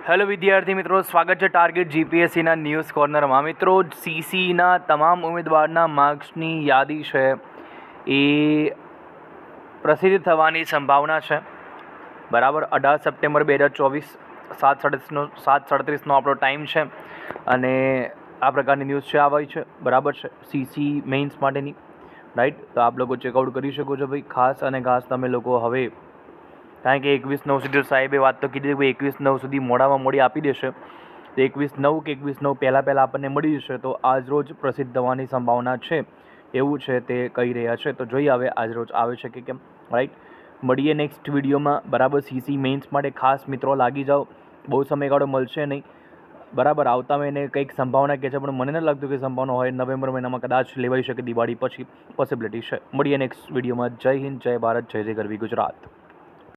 Hello વિદ્યાર્થી મિત્રો, સ્વાગત છે ટાર્ગેટ જીપીએસસીના ન્યૂઝ કોર્નરમાં. મિત્રો, સીસીના તમામ ઉમેદવારના માર્ક્સની યાદી છે એ પ્રસિદ્ધ થવાની સંભાવના છે. બરાબર, 18 સપ્ટેમ્બર 2024 7:37નો આપણો ટાઈમ છે અને આ પ્રકારની ન્યૂઝ છે આવી છે. બરાબર છે, સીસી મેઇન્સ માટેની, રાઈટ. તો આપ લોકો ચેકઆઉટ કરી શકો છો ભાઈ. ખાસ અને ખાસ તમે લોકો હવે, કારણ કે 21/9 સુધી સાહેબે વાત તો કીધી કે 21/9 સુધી મોડામાં મોડી આપી દેશે, તો 21/9 કે 21/9 પહેલાં આપણને મળી જશે. તો આજ રોજ પ્રસિદ્ધ થવાની સંભાવના છે એવું છે તે કહી રહ્યા છે. તો જોઈએ હવે આજ રોજ આવે છે કે કેમ, રાઈટ. મળીએ નેક્સ્ટ વિડીયોમાં. બરાબર, સીસી મેઇન્સ માટે ખાસ મિત્રો લાગી જાઓ, બહુ સમયગાળો મળશે નહીં. બરાબર, આવતા મહિને કંઈક સંભાવના કે છે, પણ મને નથી લાગતું કે સંભાવના હોય. નવેમ્બર મહિનામાં કદાચ લેવાઈ શકે, દિવાળી પછી પોસિબિલિટી છે. મળીએ નેક્સ્ટ વિડીયોમાં. જય હિન્દ, જય ભારત, જય જય ગરવી ગુજરાત.